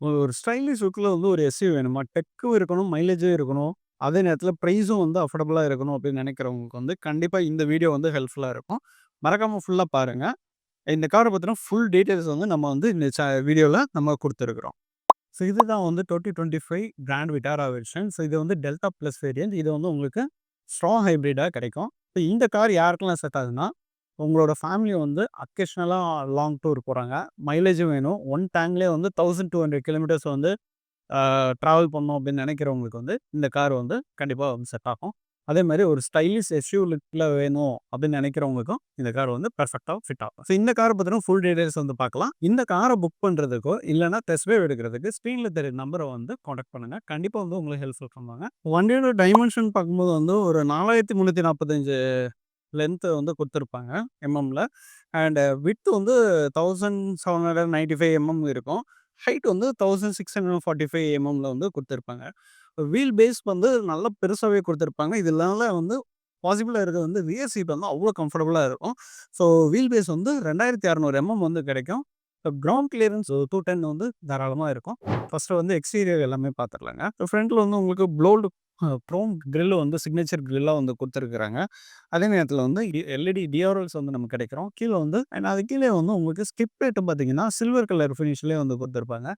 ஒரு ஸ்டைலிஷ் லுக்ல வந்து ஒரு எஸ்யூவி வேணுமா? டெக்கும் இருக்கணும், மைலேஜும் இருக்கணும். அதே நேரத்தில பிரைஸும் வந்து அஃபோர்டபுளா இருக்கணும் அப்படின்னு நினைக்கிறவங்களுக்கு வந்து கண்டிப்பா இந்த வீடியோ வந்து ஹெல்ப்ஃபுல்லா இருக்கும். மறக்காம ஃபுல்லா பாருங்க. இந்த கார பத்தின ஃபுல் டீட்டெயில்ஸ் வந்து நம்ம வந்து இந்த வீடியோல நம்ம குடுத்துருக்கிறோம். ஸோ இதுதான் வந்து 2025 கிராண்ட் விட்டாரா வெர்ஷன். ஸோ இது வந்து டெல்டா பிளஸ் வேரியன்ட். இது வந்து உங்களுக்கு ஸ்ட்ராங் ஹைப்ரிடா கிடைக்கும். ஸோ இந்த கார் யாருக்கெல்லாம் செட் ஆகுதுன்னா, உங்களோட ஃபேமிலி வந்து அக்கேஷனலா லாங் டூர் போறாங்க. மைலேஜும் வேணும். ஒன் டேங்க்லேயே வந்து 1200 கிலோமீட்டர்ஸ் வந்து ட்ராவல் பண்ணணும் அப்படின்னு நினைக்கிறவங்களுக்கு வந்து இந்த கார் வந்து கண்டிப்பா வந்து செட் ஆகும். அதேமாரி ஒரு ஸ்டைலிஷ் எஸ்யூ லுக்ல வேணும் அப்படின்னு நினைக்கிறவங்களுக்கும் இந்த கார் வந்து பெர்ஃபெக்ட்டா ஃபிட் ஆகும். ஸோ இந்த கார பத்தின ஃபுல் டீடைல்ஸ் வந்து பார்க்கலாம். இந்த கார புக் பண்றதுக்கோ, இல்லன்னா டெஸ்ட் டிரைவ் எடுக்கிறதுக்கு ஸ்க்ரீன்ல தெரிய நம்பர வந்து கான்டாக்ட் பண்ணுங்க. கண்டிப்பா வந்து உங்களுக்கு ஹெல்ப்ஃபுல் பண்ணுவாங்க. வண்டியோட டைமென்ஷன் பார்க்கும்போது வந்து ஒரு 4345 லென்த் வந்து குடுத்துருப்பாங்க எம்எம்ல. அண்ட் விட்த் வந்து 1795 எம்எம் இருக்கும். ஹைட் வந்து 1645 எம்எம்ல வந்து குடுத்துருப்பாங்க. வீல் பேஸ் வந்து நல்லா பெருசாவே குடுத்துருப்பாங்க. இதனால வந்து பாசிபிளா இருக்கிறது வந்து ரியர் சீட் வந்து அவ்ளோ கம்ஃபர்டபுளா இருக்கும். ஸோ வீல் பேஸ் வந்து 2600 வந்து கிடைக்கும். கிரவுண்ட் கிளியரன்ஸ் 210 வந்து தாராளமா இருக்கும். ஃபர்ஸ்ட்டு வந்து எக்ஸ்டீரியர் எல்லாமே பார்த்துரலாங்க. ஃப்ரண்ட்ல வந்து உங்களுக்கு ப்ளோல்டு குரோம் கிரில் வந்து சிக்னேச்சர் கிரில்லா வந்து குடுத்துருக்காங்க. அதே நேரத்தில வந்து எல்இடி டிஆர்எல்ஸ் வந்து நமக்கு கிடைக்கும். கீழ வந்து அண்ட் அது கீழே வந்து உங்களுக்கு ஸ்கிப் பிளேட் பார்த்தீங்கன்னா, சில்வர் கலர் ஃபினிஷ்லயே வந்து குடுத்துருப்பாங்க.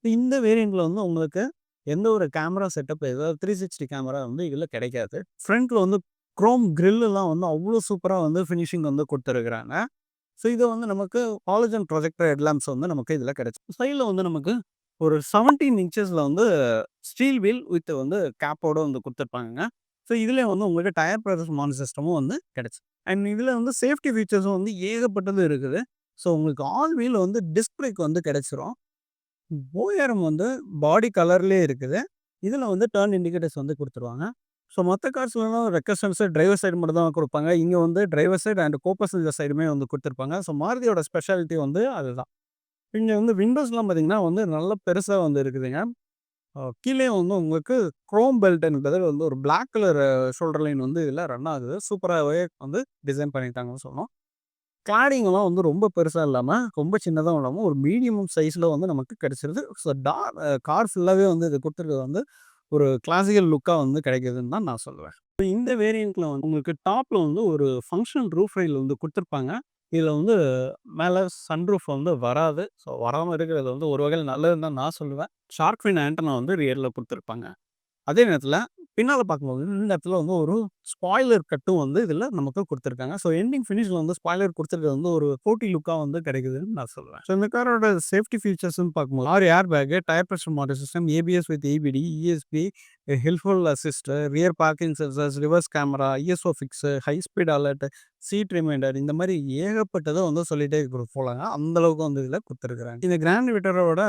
இந்த வேரியண்ட்ல வந்து உங்களுக்கு எந்த ஒரு கேமரா செட்டப் ஏதாவது 360 கேமரா வந்து இதுல கிடைக்காது. ஃப்ரண்ட்ல வந்து குரோம் கிரில்லாம் வந்து அவ்ளோ சூப்பரா வந்து ஃபினிஷிங் வந்து குடுத்துருக்காங்க. ஸோ இது வந்து நமக்கு ஹாலஜன் ப்ரொஜெக்டர் ஹெட்லாம்ப்ஸ் வந்து நமக்கு இதுல கிடைச்சு. சைட்ல வந்து நமக்கு ஒரு 17 இன்ச்சஸ்ல வந்து ஸ்டீல் வீல் வித் வந்து கேப்போட வந்து குடுத்துருப்பாங்கங்க. ஸோ இதுலயே வந்து உங்களுக்கு டயர் பிரஷர் மானிட்டர் சிஸ்டமும் வந்து கிடைச்சு. அண்ட் இதுல வந்து சேஃப்டி ஃபீச்சர்ஸும் வந்து ஏகப்பட்டது இருக்குது. ஸோ உங்களுக்கு ஆல் வீல் வந்து டிஸ்க் பிரேக் வந்து கிடைச்சிரும். ஓஆர்எம் வந்து பாடி கலர்லயே இருக்குது. இதுல வந்து டர்ன் இண்டிகேட்டர்ஸ் வந்து குடுத்துருவாங்க. ஸோ மத்த கார்ஸ்லலாம் ரெக்கர் சென்சார் டிரைவர் சைடு மட்டும் தான் குடுப்பாங்க. இங்க வந்து driver side and go passenger சைடுமே வந்து குடுத்துருப்பாங்க. ஸோ மாருதியோட ஸ்பெஷாலிட்டி வந்து அதுதான். இங்க வந்து விண்டோஸ்லாம் பார்த்தீங்கன்னா வந்து நல்லா பெருசா வந்து இருக்குதுங்க. கீழயே வந்து உங்களுக்கு குரோம் பெல்ட்ன்னு பதில் வந்து ஒரு பிளாக் கலர் ஷோல்டர் லைன் வந்து இதுல ரன் ஆகுது. சூப்பராவே வந்து டிசைன் பண்ணியிருக்காங்கன்னு சொல்லணும். கிளாடிங்லாம் வந்து ரொம்ப பெருசா இல்லாம, ரொம்ப சின்னதாவும் இல்லாம, ஒரு மீடியம் சைஸ்ல வந்து நமக்கு கிடைச்சிருது. ஸோ கார் ஃபுல்லாவே வந்து இது குடுத்துருக்கிறது வந்து ஒரு கிளாசிக்கல் லுக்கா வந்து கிடைக்குதுன்னு தான் நான் சொல்லுவேன். இந்த வேரியண்ட்ல வந்து உங்களுக்கு டாப்ல வந்து ஒரு ஃபங்ஷனல் ரூஃப் ரெயில் வந்து குடுத்துருப்பாங்க. இதுல வந்து மேல சன்ரூஃப் வந்து வராது. ஸோ வராம இருக்கிறது வந்து ஒரு வகையில நல்லதுன்னு தான் நான் சொல்லுவேன். ஷார்க் ஃபின் ஆண்டனா வந்து ரியர்ல குடுத்துருப்பாங்க. அதே நேரத்தில, பின்னால பார்க்கும்போது இந்த இடத்துல வந்து ஒரு ஸ்பாய்லர் கட்டும் வந்து இதில நமக்கு குடுத்துருக்காங்க. ஸோ எண்டிங் ஃபினிஷ்ல வந்து ஸ்பாய்லர் குடுத்துருக்கிறது வந்து ஒரு ஸ்போர்ட்டி லுக்கா வந்து கிடைக்குதுன்னு நான் சொல்லுவேன். ஸோ இந்த காரோட சேஃப்டி ஃபீச்சர்ஸ்ன்னு பார்க்கும்போது 6 air bag, tyre pressure monitor system, ABS with EBD, ESP, helpful assist, rear parking sensors, reverse camera, ISO fix, high speed alert, seat reminder இந்த மாரி ஏகப்பட்டத வந்து சொல்லிட்டே போலாங்க. அந்த அளவுக்கு வந்து இதில குடுத்துருக்காங்க. இந்த கிராண்ட் விட்டாராவோட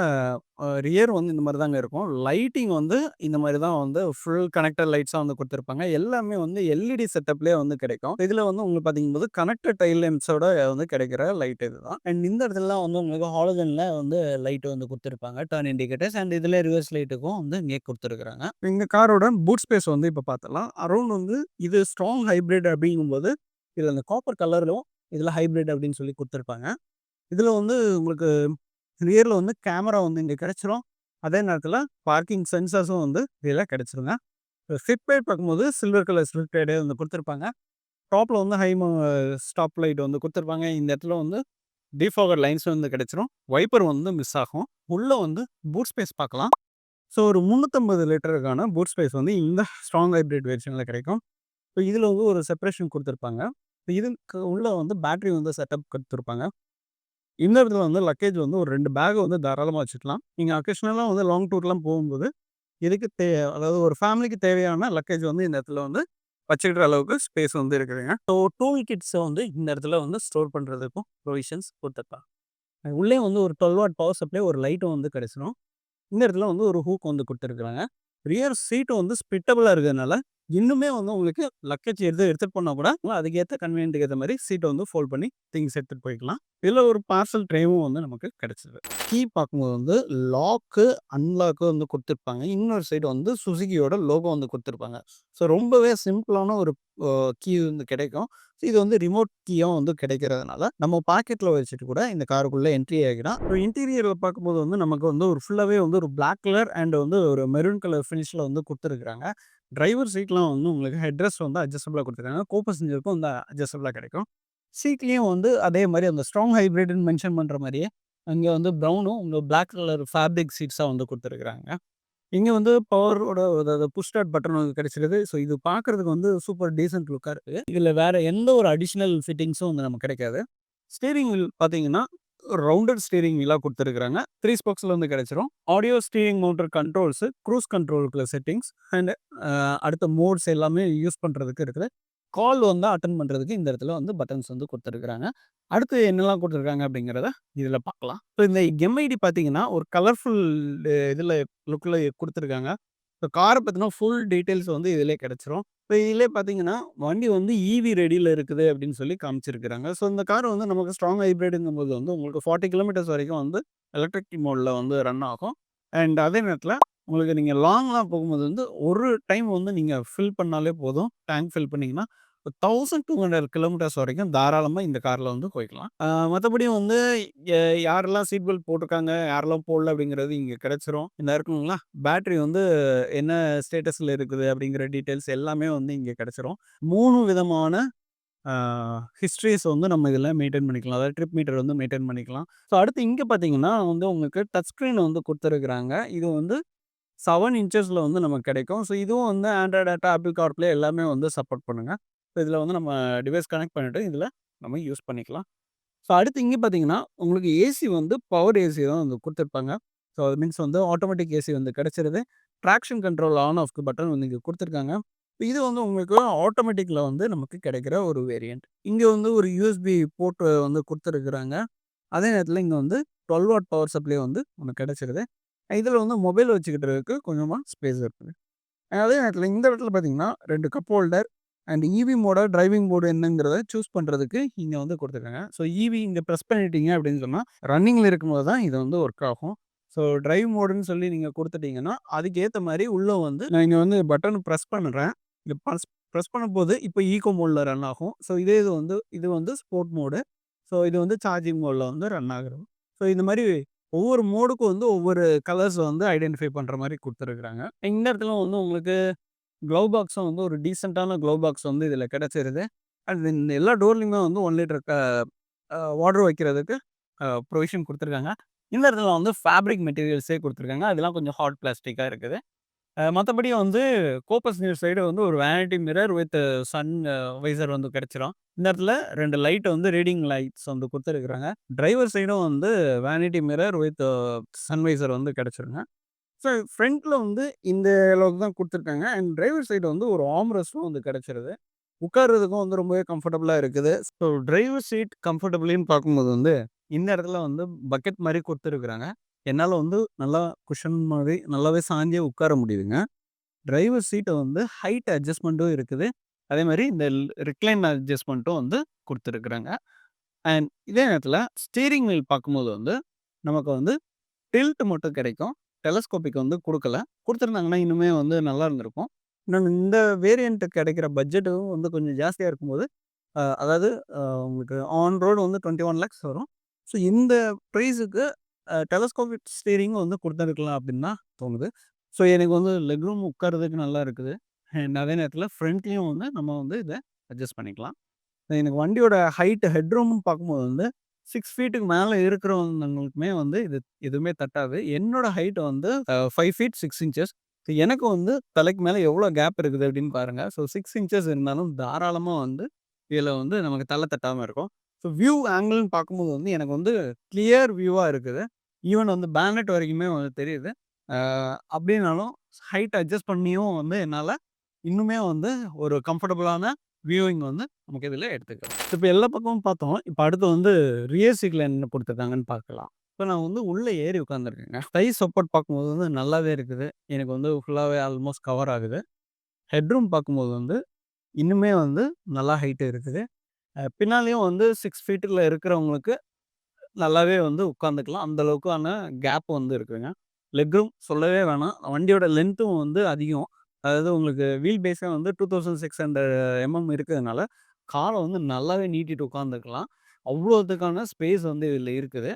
ரியர் வந்து இந்த மாரி தாங்க இருக்கும். லைட்டிங் வந்து இந்த மாரி தான் வந்து ஃபுல் கனெக்டட் லைட்ஸா வந்து குடுத்துருப்பாங்க. எல்லாமே வந்து எல்இடி செட்டப்லயே வந்து கிடைக்கும். இதுல வந்து உங்களுக்கு பார்த்தீங்கும்போது கனெக்டட் டெயில் லேம்ப்ஸோட வந்து கிடைக்கிற லைட் இதுதான். அண்ட் இந்த இடத்துலலாம் வந்து உங்களுக்கு ஹாலஜன்ல வந்து லைட் வந்து குடுத்துருப்பாங்க. டர்ன் இண்டிகேட்டர்ஸ் அண்ட் இதுல ரிவர்ஸ் லைட்டுக்கும் வந்து இங்கே குடுத்துருக்காங்க. இந்த காரோட பூட் ஸ்பேஸ் வந்து இப்ப பார்த்தரலாம். அரவுண்ட் வந்து இது ஸ்ட்ராங் ஹைபிரிட் அப்படிங்கும்போது, இதுல அந்த காப்பர் கலர்லும் இதுல ஹைபிரிட் அப்படின்னு சொல்லி குடுத்துருப்பாங்க. இதுல வந்து உங்களுக்கு ரியர்ல வந்து கேமரா வந்து இங்க கிடைச்சிரும். அதே நேரத்தில பார்க்கிங் சென்சார்ஸும் வந்து இதில கிடைச்சிருங்க. சீட் பெல்ட் பார்க்கும்போது சில்வர் கலர் ஸ்ட்ரிப் கைடே வந்து குடுத்துருப்பாங்க. டாப்ல வந்து ஸ்டாப் லைட் வந்து குடுத்துருப்பாங்க. இந்த இடத்துல வந்து டிஃபாகர் லைன்ஸ் வந்து கிடைச்சிரும். வைப்பர் வந்து மிஸ் ஆகும். உள்ள வந்து பூட் ஸ்பேஸ் பார்க்கலாம். ஸோ ஒரு 350 லிட்டருக்கான பூட் ஸ்பேஸ் வந்து இந்த ஸ்ட்ராங் ஹைபிரிட் வெர்ஷன்ல கிடைக்கும். இப்போ இதில வந்து ஒரு செப்பரேஷன் குடுத்துருப்பாங்க. இதுக்கு உள்ள வந்து பேட்டரி வந்து செட்டப் குடுத்துருப்பாங்க. இந்த இடத்துல வந்து லக்கேஜ் வந்து ஒரு 2 பேக் வந்து தாராளமா வச்சுக்கலாம். நீங்க அக்கேஷனலா வந்து லாங் டூர்லாம் போகும்போது, இதுக்கு அதாவது ஒரு ஃபேமிலிக்கு தேவையான லக்கேஜ் வந்து இந்த இடத்துல வந்து வச்சுக்கிற அளவுக்கு ஸ்பேஸ் வந்து இருக்குதுங்க. ஸோ டூல் கிட்ஸ வந்து இந்த இடத்துல வந்து ஸ்டோர் பண்றதுக்கும் ப்ரொவிஷன்ஸ் குடுத்துருக்காங்க. உள்ளே வந்து ஒரு 12 வாட் பவர் சப்ளை, ஒரு லைட்டும் வந்து கிடைச்சிரும். இந்த இடத்துல வந்து ஒரு ஹூக் வந்து குடுத்துருக்காங்க. ரியர் சீட்டும் வந்து ஸ்பிட்டபிளா இருக்கிறதுனால, இன்னுமே வந்து உங்களுக்கு லக்கேஜ் எடுத்துட்டு போனா கூட, அதுக்கேத்த கன்வீனியன்ட்க்கு ஏத்த மாரி சீட்ட வந்து ஃபோல்ட் பண்ணி திங்ஸ் எடுத்துட்டு போய்க்கலாம். இதுல ஒரு பார்சல் ட்ரேவும் வந்து நமக்கு கிடைச்சது. கீ பார்க்கும்போது வந்து லாக்கு, அன்லாக்கு வந்து குடுத்துருப்பாங்க. இன்னொரு சைடு வந்து சுசுகியோட லோகோ வந்து குடுத்துருப்பாங்க. ஸோ ரொம்பவே சிம்பிளான ஒரு கீ வந்து கிடைக்கும். இது வந்து ரிமோட் கீயும் வந்து கிடைக்கிறதுனால, நம்ம பாக்கெட்ல வச்சுட்டு கூட இந்த காருக்குள்ள என்ட்ரி ஆகிக்கலாம். இப்போ இன்டீரியர்ல பார்க்கும்போது வந்து நமக்கு வந்து ஒரு ஃபுல்லாவே வந்து ஒரு பிளாக் கலர் அண்ட் வந்து ஒரு மெரூன் கலர் ஃபினிஷ்ல வந்து குடுத்துருக்காங்க. டிரைவர் சீட்லாம் வந்து உங்களுக்கு ஹெட் ரெஸ்ட் வந்து அட்ஜஸ்டபிளா குடுத்துருக்காங்க. கோ பேசஞ்சருக்கும் வந்து அட்ஜஸ்டபிளா கிடைக்கும். சீட்லயும் வந்து அதே மாரி அந்த ஸ்ட்ராங் ஹைப்ரிட்ன்னு மென்ஷன் பண்ற மாரியே, அங்க வந்து ப்ரவுனும், இந்த பிளாக் கலர் ஃபேப்ரிக் சீட்ஸா வந்து குடுத்துருக்காங்க. இங்க வந்து பவரோட அதாவது புஷ் ஸ்டார்ட் பட்டன் வந்து கிடைச்சிருது. ஸோ இது பார்க்கறதுக்கு வந்து சூப்பர் டீசென்ட் லுக்கா இருக்கு. இதுல வேற எந்த ஒரு அடிஷனல் ஃபிட்டிங்ஸும் வந்து நமக்கு கிடைக்காது. ஸ்டீரிங் வீல் பார்த்தீங்கன்னா, ரவுண்டட் ஸ்டீரிங் வீலா குடுத்துருக்காங்க. 3 ஸ்போக்ஸ்ல வந்து கிடைச்சிரும். Audio steering mounted controls, cruise கண்ட்ரோலுக்குள்ள செட்டிங்ஸ் அண்ட் அ அடுத்த மோட்ஸ் எல்லாமே யூஸ் பண்றதுக்கு இருக்குது. கால் வந்து அட்டெண்ட் பண்றதுக்கு இந்த இடத்துல வந்து பட்டன்ஸ் வந்து குடுத்துருக்காங்க. அடுத்து என்னலாம் குடுத்துருக்காங்க அப்படிங்கிறத இதுல பார்க்கலாம். ஸோ இந்த எம்ஐடி பார்த்தீங்கன்னா, ஒரு கலர்ஃபுல் இதுல லுக்ல குடுத்துருக்காங்க. இப்போ கார பத்தின ஃபுல் டீட்டெயில்ஸ் வந்து இதிலயே கிடைச்சிரும். இப்போ இதிலயே பார்த்தீங்கன்னா, வண்டி வந்து ஈவி ரெடில இருக்குது அப்படின்னு சொல்லி காமிச்சிருக்கிறாங்க. ஸோ இந்த கார் வந்து நமக்கு ஸ்ட்ராங் ஹைப்ரிட்ங்கும்போது வந்து உங்களுக்கு 40 கிலோமீட்டர்ஸ் வரைக்கும் வந்து எலக்ட்ரிக் மோட்ல வந்து ரன் ஆகும். அண்ட் அதே நேரத்தில உங்களுக்கு நீங்க லாங்லாம் போகும்போது வந்து ஒரு டைம் வந்து நீங்க ஃபில் பண்ணாலே போதும். டேங்க் ஃபில் பண்ணீங்கன்னா 1200 கிலோமீட்டர்ஸ் வரைக்கும் தாராளமா இந்த கார்ல வந்து போய்க்கலாம். மத்தபடி வந்து எ யாரெல்லாம் சீட் பெல்ட் போட்டிருக்காங்க, யாரெல்லாம் போடல அப்படிங்கிறது இங்க கிடைச்சிரும். இந்த இருக்குங்களா, பேட்டரி வந்து என்ன ஸ்டேட்டஸ்ல இருக்குது அப்படிங்கிற டீட்டெயில்ஸ் எல்லாமே வந்து இங்க கிடைச்சிரும். 3 விதமான ஆ ஹிஸ்டரிஸ் வந்து நம்ம இதில மெயின்டெயின் பண்ணிக்கலாம். அதாவது ட்ரிப் மீட்டர் வந்து மெயின்டெயின் பண்ணிக்கலாம். ஸோ அடுத்து இங்க பார்த்தீங்கன்னா வந்து உங்களுக்கு டச் ஸ்க்ரீன் வந்து குடுத்துருக்காங்க. இது வந்து 7 இன்ச்சஸ்ல வந்து நமக்கு கிடைக்கும். ஸோ இதுவும் வந்து ஆண்ட்ராய்டு ஆட்டோ, ஆப்பிள் கார்ப்ளே எல்லாமே வந்து சப்போர்ட் பண்ணுங்க. ஸோ இதில வந்து நம்ம டிவைஸ் கனெக்ட் பண்ணிட்டு இதில நம்ம யூஸ் பண்ணிக்கலாம். ஸோ அடுத்து இங்க பார்த்தீங்கன்னா, உங்களுக்கு ஏசி வந்து பவர் ஏசி தான் வந்து குடுத்துருப்பாங்க. ஸோ அது மீன்ஸ் வந்து ஆட்டோமேட்டிக் ஏசி வந்து கிடைச்சிருது. ட்ராக்ஷன் கண்ட்ரோல் ஆன் ஆஃப்க்கு பட்டன் வந்து இங்க குடுத்துருக்காங்க. இது வந்து உங்களுக்கு ஆட்டோமேட்டிக்ல வந்து நமக்கு கிடைக்கிற ஒரு வேரியன்ட். இங்க வந்து ஒரு யூஎஸ்பி போர்ட் வந்து குடுத்துருக்காங்க. அதே நேரத்தில இங்க வந்து 12 வாட் பவர் சப்ளை வந்து நமக்கு கிடைச்சிருது. இதில வந்து மொபைல் வச்சுக்கிட்டதுக்கு கொஞ்சமா ஸ்பேஸ் இருக்குது. அதே நேரத்தில இந்த இடத்துல பார்த்தீங்கன்னா, 2 கப் ஹோல்டர் அண்ட் ஈவி மோட, டிரைவிங் மோட் என்னங்கிறத சூஸ் பண்றதுக்கு இங்க வந்து குடுத்துருக்காங்க. ஸோ ஈவி இங்க பிரஸ் பண்ணிட்டீங்க அப்படின்னு சொன்னா, ரன்னிங்ல இருக்கும்போது தான் இது வந்து ஒர்க் ஆகும். ஸோ டிரைவ் மோடுன்னு சொல்லி நீங்க குடுத்துட்டீங்கன்னா, அதுக்கு ஏத்த மாரி உள்ள வந்து நான் இங்க வந்து பட்டன் பிரஸ் பண்றேன். இங்க பிரஸ் பண்ணும்போது இப்ப ஈகோ மோட்ல ரன் ஆகும். ஸோ இதே இது வந்து ஸ்போர்ட் மோடு. ஸோ இது வந்து சார்ஜிங் மோட்ல வந்து ரன் ஆகுறது. ஸோ இந்த மாரி ஒவ்வொரு மோடுக்கும் வந்து ஒவ்வொரு கலர்ஸ் வந்து ஐடென்டிஃபை பண்ற மாரி குடுத்துருக்காங்க. இந்த இடத்துல வந்து உங்களுக்கு க்ளவ் பாக்ஸும் வந்து ஒரு டீசென்ட்டான க்ளவ் பாக்ஸ் வந்து இதில கிடைச்சிருது. அண்ட் இந்த எல்லா டோர்லயுமே வந்து 1 லிட்டர் வாட்டர் வைக்கிறதுக்கு ப்ரொவிஷன் குடுத்துருக்காங்க. இந்த இடத்துல வந்து ஃபேப்ரிக் மெட்டீரியல்ஸே குடுத்துருக்காங்க. அதெல்லாம் கொஞ்சம் ஹார்ட் பிளாஸ்டிக்கா இருக்குது. மத்தபடி வந்து கோ பேசஞ்சர் சைடு வந்து ஒரு vanity mirror with sun visor வந்து கிடைச்சிரும். இந்த இடத்துல 2 லைட் வந்து ரீடிங் லைட்ஸ் வந்து குடுத்துருக்காங்க. டிரைவர் சைடும் வந்து vanity mirror with sun visor வந்து கிடைச்சிருங்க. ஸோ ஃப்ரண்ட்ல வந்து இந்த அளவுக்கு தான் குடுத்துருக்காங்க. அண்ட் டிரைவர் சைடு வந்து ஒரு ஆர்ம் ரெஸ்ட்டும் வந்து கிடைச்சிருது. உட்கார்றதுக்கும் வந்து ரொம்பவே கம்ஃபர்டபுளா இருக்குது. ஸோ டிரைவர் சீட் கம்ஃபர்டபிளின்னு பார்க்கும்போது வந்து, இந்த இடத்துல வந்து பக்கெட் மாரி குடுத்துருக்காங்க. என்னால வந்து நல்லா குஷன் மாரி நல்லாவே சாஞ்சே உட்கார முடியுதுங்க. டிரைவர் சீட்ட வந்து ஹைட் அட்ஜஸ்ட்மென்ட்டும் இருக்குது. அதே மாரி இந்த ரிக்ளைன் அட்ஜஸ்ட்மென்ட்டும் வந்து குடுத்துருக்காங்க. அண்ட் இதே நேரத்தில ஸ்டீரிங் வீல் பார்க்கும்போது வந்து, நமக்கு வந்து டில்ட் மட்டும் கிடைக்கும். டெலஸ்கோபிக் வந்து குடுக்கல. குடுத்துருந்தாங்கன்னா இன்னுமே வந்து நல்லா இருந்திருக்கும். இன்னொன்னு இந்த வேரியன்ட் கிடைக்கிற பட்ஜெட்டும் வந்து கொஞ்சம் ஜாஸ்தியா இருக்கும்போது, அதாவது உங்களுக்கு ஆன் ரோட் வந்து 21 லேக்ஸ் வரும். ஸோ இந்த பிரைஸுக்கு டெலஸ்கோபிக் ஸ்டீரிங் வந்து குடுத்துருக்கலாம் அப்படின்னு தான் தோணுது. ஸோ எனக்கு வந்து லெக் ரூம் உட்கார்றதுக்கு நல்லா இருக்குது. அண்ட் அதே நேரத்தில ஃப்ரண்ட்லயும் வந்து நம்ம வந்து இத அட்ஜஸ்ட் பண்ணிக்கலாம். எனக்கு வண்டியோட ஹைட் ஹெட்ரூம்னு பார்க்கும்போது வந்து 6 ஃபீட்டுக்கு மேல இருக்கிறவங்களுக்குமே வந்து இது எதுவுமே தட்டாது. என்னோட ஹைட் வந்து 5 ஃபீட் 6 இன்ச்சஸ். எனக்கு வந்து தலைக்கு மேல எவ்வளோ கேப் இருக்குது அப்படின்னு பாருங்க. ஸோ 6 இன்ச்சஸ் இருந்தாலும் தாராளமா வந்து இதில வந்து நமக்கு தல தட்டாம இருக்கும். ஸோ வியூ ஆங்கிள்ன்னு பார்க்கும்போது வந்து எனக்கு வந்து கிளியர் வியூவா இருக்குது. ஈவன் வந்து பேனட் வரைக்குமே வந்து தெரியுது. அ அப்படின்னாலும் ஹைட் அட்ஜஸ்ட் பண்ணியும் வந்து என்னால இன்னுமே வந்து ஒரு கம்ஃபர்டபுளான வியூவிங் வந்து நமக்கு இதில எடுத்துக்கலாம். இப்ப எல்லா பக்கமும் பார்த்தோம். இப்ப அடுத்து வந்து ரியர் சீட்ல என்ன குடுத்துருக்காங்கன்னு பார்க்கலாம். இப்ப நான் வந்து உள்ள ஏறி உட்கார்ந்துருக்கேங்க. தை சப்போர்ட் பார்க்கும்போது வந்து நல்லாவே இருக்குது. எனக்கு வந்து ஃபுல்லாவே ஆல்மோஸ்ட் கவர் ஆகுது. ஹெட்ரூம் பார்க்கும்போது வந்து இன்னுமே வந்து நல்லா ஹைட் இருக்குது. பின்னாலயும் வந்து 6 ஃபீட்ல இருக்கிறவங்களுக்கு நல்லாவே வந்து உட்காந்துக்கலாம். அந்த அளவுக்கான கேப் வந்து இருக்குங்க. லெக் ரூம் சொல்லவே வேணாம். வண்டியோட லென்த்தும் வந்து அதிகம். அதாவது உங்களுக்கு வீல் பேஸே வந்து 2600 இருக்கிறதுனால, கால வந்து நல்லாவே நீட்டிட்டு உட்காந்துக்கலாம். அவ்வளோத்துக்கான ஸ்பேஸ் வந்து இதில இருக்குது.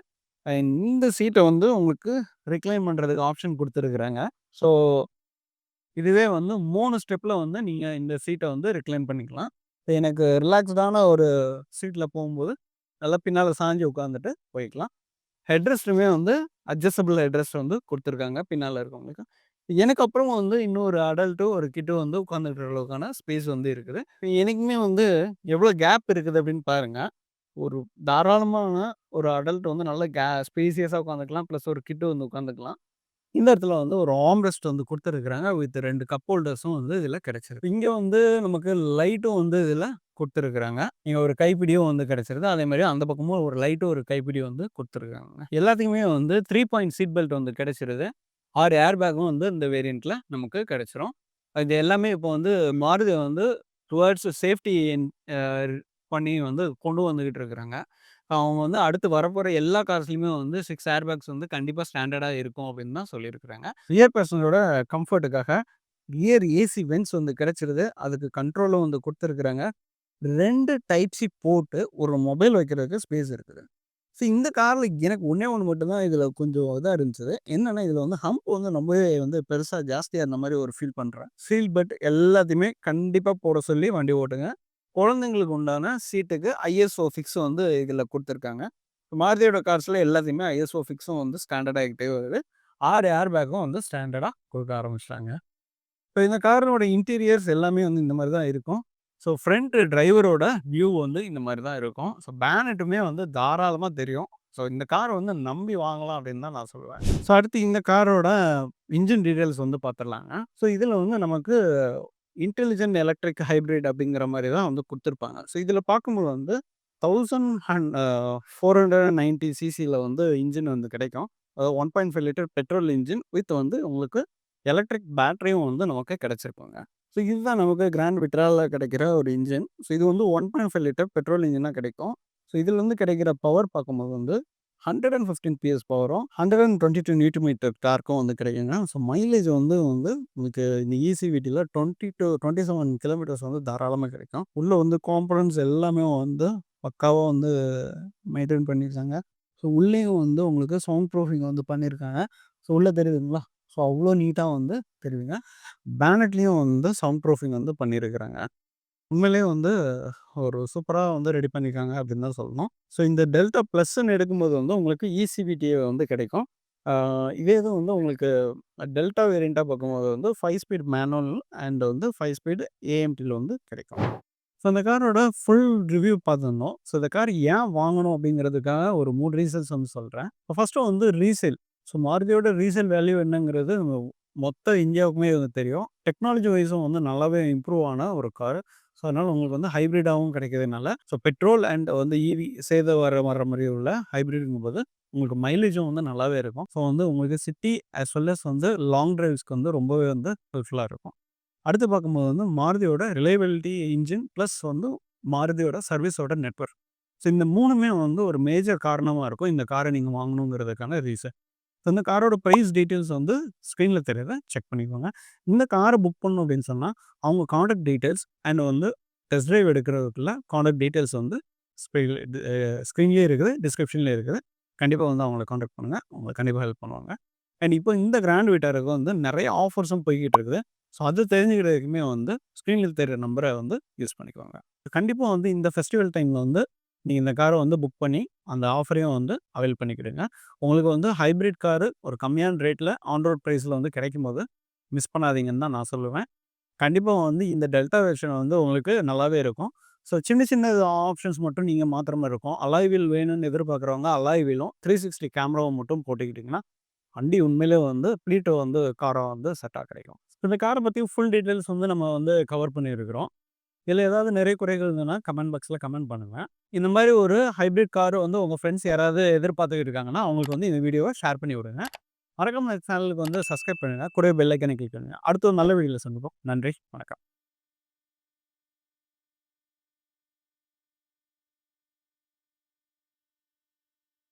இந்த சீட்ட வந்து உங்களுக்கு ரிக்ளைன் பண்றதுக்கு ஆப்ஷன் குடுத்துருக்குறாங்க. ஸோ, இதுவே வந்து 3 ஸ்டெப்ல வந்து நீங்க இந்த சீட்ட வந்து ரிக்ளைன் பண்ணிக்கலாம். எனக்கு ரிலாக்ஸ்டான ஒரு சீட்ல போகும்போது, நல்லா பின்னால சாஞ்சு உட்காந்துட்டு போய்க்கலாம். ஹெட் ரெஸ்ட்டுமே வந்து அட்ஜஸ்டபிள் ஹெட் ரெஸ்ட் வந்து குடுத்துருக்காங்க, பின்னால இருக்கவங்களுக்கு. எனக்கு அப்புறம் வந்து இன்னொரு அடல்ட்டும், ஒரு கிட்டும் வந்து உட்காந்துக்கிற அளவுக்கான ஸ்பேஸ் வந்து இருக்குது. எனக்குமே வந்து எவ்வளோ கேப் இருக்குது அப்படின்னு பாருங்க. ஒரு தாராளமான ஒரு அடல்ட் வந்து நல்ல ஸ்பேசியஸா உட்காந்துக்கலாம். பிளஸ் ஒரு கிட் வந்து உட்காந்துக்கலாம். இந்த இடத்துல வந்து ஒரு ஆர்ம் ரெஸ்ட் வந்து குடுத்துருக்காங்க. வித் 2 கப் ஹோல்டர்ஸும் வந்து இதில கிடைச்சிருக்கு. இங்க வந்து நமக்கு லைட்டும் வந்து இதில குடுத்துருக்காங்க. இங்க ஒரு கைப்பிடியும் வந்து கிடைச்சிருது. அதேமாரி அந்த பக்கமும் ஒரு லைட்டும், ஒரு கைப்பிடி வந்து குடுத்துருக்காங்க. எல்லாத்துக்குமே வந்து 3 பாயிண்ட் சீட் பெல்ட் வந்து கிடைச்சிருது. 6 ஏர் பேக்கும் வந்து இந்த வேரியன்ட்ல நமக்கு கிடைச்சிரும். இது எல்லாமே இப்போ வந்து மாருதி வந்து டுவர்ட்ஸ் சேஃப்டி அ பண்ணி வந்து கொண்டு வந்துகிட்டு இருக்கிறாங்க. அவங்க வந்து அடுத்து வரப்போற எல்லா கார்ஸ்லயுமே வந்து 6 ஏர் பேக்ஸ் வந்து கண்டிப்பா ஸ்டாண்டர்டா இருக்கும் அப்படின்னு தான் சொல்லியிருக்கிறாங்க. ரியர் பெர்சனோட கம்ஃபர்ட்டுக்காக ரியர் ஏசி வென்ட்ஸ் வந்து கிடைச்சிருது. அதுக்கு கண்ட்ரோலும் வந்து குடுத்துருக்காங்க. 2 டைப் சி போர்ட் ஒரு மொபைல் வைக்கிறதுக்கு ஸ்பேஸ் இருக்குது. ஸோ இந்த கார்ல எனக்கு ஒண்ணே ஒண்ணு மட்டும் தான் இதில கொஞ்சம் இதா இருந்துச்சு. என்னன்னா இதில வந்து ஹம்ப் வந்து ரொம்பவே வந்து பெருசா ஜாஸ்தியா இருந்த மாரி ஒரு ஃபீல் பண்றேன். சீட் பெல்ட் எல்லாத்தையுமே கண்டிப்பா போட சொல்லி வண்டி ஓட்டுங்க. குழந்தைங்களுக்கு உண்டான சீட்டுக்கு ஐஎஸ்ஓ ஃபிக்ஸ் வந்து இதில குடுத்துருக்காங்க. மாருதியோட கார்ஸ்ல எல்லாத்தையுமே ஐஎஸ்ஓ ஃபிக்ஸும் வந்து ஸ்டாண்டர்ட் ஆகிட்டே வருது. 6 ஏர் பேக்கும் வந்து ஸ்டாண்டர்டா குடுக்க ஆரம்பிச்சுட்டாங்க. இப்போ இந்த காரோட இன்டீரியர்ஸ் எல்லாமே வந்து இந்த மாரி தான் இருக்கும். ஸோ ஃப்ரண்ட் டிரைவரோட வியூ வந்து இந்த மாரி தான் இருக்கும். ஸோ பேனட்டுமே வந்து தாராளமா தெரியும். ஸோ இந்த கார வந்து நம்பி வாங்கலாம் அப்படின்னு தான் நான் சொல்லுவேன். ஸோ அடுத்து இந்த காரோட இன்ஜின் டீட்டெயில்ஸ் வந்து பார்த்துடலாங்க. ஸோ இதில வந்து நமக்கு இன்டெலிஜென்ட் எலக்ட்ரிக் ஹைப்ரிட் அப்படிங்கிற மாரி தான் வந்து குடுத்துருப்பாங்க. ஸோ இதில பார்க்கும்போது வந்து 1490 சிசில வந்து இன்ஜின் வந்து கிடைக்கும். அதாவது 1.5 லிட்டர் பெட்ரோல் இன்ஜின் வித் வந்து உங்களுக்கு எலக்ட்ரிக் பேட்டரியும் வந்து நமக்கு கிடைச்சிருக்குங்க. ஸோ இதுதான் நமக்கு கிராண்ட் விட்ரால கிடைக்கிற ஒரு இன்ஜின். ஸோ இது வந்து 1.5 லிட்டர் பெட்ரோல் இன்ஜினா கிடைக்கும். ஸோ இதிலருந்து கிடைக்கிற பவர் பார்க்கும்போது வந்து 115 பிஎஸ் பவரும், 122 நியூட்டன் மீட்டர் டார்க்கும் வந்து கிடைக்குங்க. ஸோ மைலேஜ் வந்து வந்து உங்களுக்கு இந்த ஈசிவிட்டில 27 கிலோமீட்டர்ஸ் வந்து தாராளமா கிடைக்கும். உள்ள வந்து காம்போனன்ட்ஸ் எல்லாமே வந்து பக்காவா வந்து மெயின்டெயின் பண்ணியிருக்காங்க. ஸோ உள்ளேயும் வந்து உங்களுக்கு சவுண்ட் ப்ரூஃபிங் வந்து பண்ணியிருக்காங்க. ஸோ உள்ள தெரியுதுங்களா? ஸோ அவ்வளோ நீட்டா வந்து தெரியுங்க. பேனட்லயும் வந்து சவுண்ட் ப்ரூஃபிங் வந்து பண்ணியிருக்கிறாங்க. உண்மையிலேயே வந்து ஒரு சூப்பரா வந்து ரெடி பண்ணியிருக்காங்க அப்படின்னு தான் சொல்லணும். ஸோ இந்த டெல்டா ப்ளஸ்ன்னு எடுக்கும்போது வந்து உங்களுக்கு ஈசிவிடிஏ வந்து கிடைக்கும். இதே இது வந்து உங்களுக்கு டெல்டா வேரியண்ட்டா பார்க்கும்போது வந்து 5 ஸ்பீட் மேனுவல் அண்ட் வந்து 5 ஸ்பீட் ஏஎம்டில வந்து கிடைக்கும். ஸோ அந்த காரோட ஃபுல் ரிவ்யூ பார்த்துருந்தோம். ஸோ இந்த கார் ஏன் வாங்கணும் அப்படிங்கிறதுக்காக ஒரு 3 ரீசன்ஸ் வந்து சொல்றேன். ஃபர்ஸ்ட்டு வந்து ரீசேல். ஸோ மாருதியோட ரீசேல் வேல்யூ என்னங்கிறது மொத்த இந்தியாவுக்குமே வந்து தெரியும். டெக்னாலஜி வைஸும் வந்து நல்லாவே இம்ப்ரூவ் ஆன ஒரு கார். ஸோ அதனால உங்களுக்கு வந்து ஹைப்ரிடாவும் கிடைக்கிறதுனால, ஸோ பெட்ரோல் அண்ட் வந்து ஈவி சேர்ந்து வர மாரி உள்ள ஹைப்ரிட்ங்கும்போது உங்களுக்கு மைலேஜும் வந்து நல்லாவே இருக்கும். ஸோ வந்து உங்களுக்கு சிட்டி அஸ் வெல் அஸ் வந்து லாங் டிரைவ்ஸ்க்கு வந்து ரொம்பவே வந்து ஹெல்ப்ஃபுல்லா இருக்கும். அடுத்து பார்க்கும்போது வந்து மாருதியோட ரிலையபிலிட்டி இன்ஜின் ப்ளஸ் வந்து மாருதியோட சர்வீஸோட நெட்வொர்க். ஸோ இந்த 3மே வந்து ஒரு மேஜர் காரணமா இருக்கும் இந்த கார நீங்க வாங்கணுங்கிறதுக்கான ரீசன். ஸோ இந்த காரோட பிரைஸ் டீட்டெயில்ஸ் வந்து ஸ்க்ரீன்ல தெரியுத செக் பண்ணிக்கோங்க. இந்த கார புக் பண்ணணும் அப்படின்னு சொன்னா, அவங்க கான்டாக்ட் டீட்டெயில்ஸ் அண்ட் வந்து டெஸ்ட் டிரைவ் எடுக்கிறதுக்குள்ள கான்டாக்ட் டீட்டெயில்ஸ் வந்து ஸ்க்ரீன்லேயே இருக்குது, டிஸ்கிரிப்ஷன்லேயே இருக்குது. கண்டிப்பா வந்து அவங்கள கான்டாக்ட் பண்ணுங்க. உங்களுக்கு கண்டிப்பா ஹெல்ப் பண்ணுவாங்க. அண்ட் இப்போ இந்த கிராண்ட் விட்டாருக்கு வந்து நெறைய ஆஃபர்ஸும் போய்க்கிட்டு இருக்குது. ஸோ அது தெரிஞ்சுக்கிறதுக்குமே வந்து ஸ்க்ரீன்ல தெரியிற நம்பர வந்து யூஸ் பண்ணிக்கோங்க. கண்டிப்பா வந்து இந்த ஃபெஸ்டிவல் டைம்ல வந்து நீங்க இந்த கார வந்து புக் பண்ணி அந்த ஆஃபரையும் வந்து அவைல் பண்ணிக்கிடுங்க. உங்களுக்கு வந்து ஹைபிரிட் காரு ஒரு கம்மியான ரேட்ல ஆன் ரோட் பிரைஸ்ல வந்து கிடைக்கும்போது மிஸ் பண்ணாதீங்கன்னு தான் நான் சொல்லுவேன். கண்டிப்பா வந்து இந்த டெல்டா வெர்ஷன் வந்து உங்களுக்கு நல்லாவே இருக்கும். ஸோ சின்ன சின்ன ஆப்ஷன்ஸ் மட்டும் நீங்க மாத்துற மாரி இருக்கும். அலாய் வீல் வேணும்னு எதிர்பார்க்குறவங்க அலாய் வீலும் 360 கேமராவ மட்டும் போட்டுக்கிட்டீங்கன்னா, வண்டி உண்மையிலே வந்து ப்ளீட்டோ வந்து காரா வந்து செட்டா கிடைக்கும். இந்த கார பத்தி ஃபுல் டீட்டெயில்ஸ் வந்து நம்ம வந்து கவர் பண்ணியிருக்கிறோம். இதில ஏதாவது நிறை குறைகள் இருந்ததுன்னா கமெண்ட் பாக்ஸ்ல கமெண்ட் பண்ணுங்க. இந்த மாரி ஒரு ஹைபிரிட் கார் வந்து உங்க ஃப்ரெண்ட்ஸ் யாராவது எதிர்பார்த்துக்கிட்டு இருக்காங்கன்னா, அவங்களுக்கு வந்து இந்த வீடியோவ ஷேர் பண்ணி விடுங்க. மறக்காம இந்த சேனலுக்கு வந்து சப்ஸ்கிரைப் பண்ணுங்க. கூடவே பெல் ஐகானை கிளிக் பண்ணுங்க. அடுத்த ஒரு நல்ல வீடியோல சந்திப்போம். நன்றி, வணக்கம்.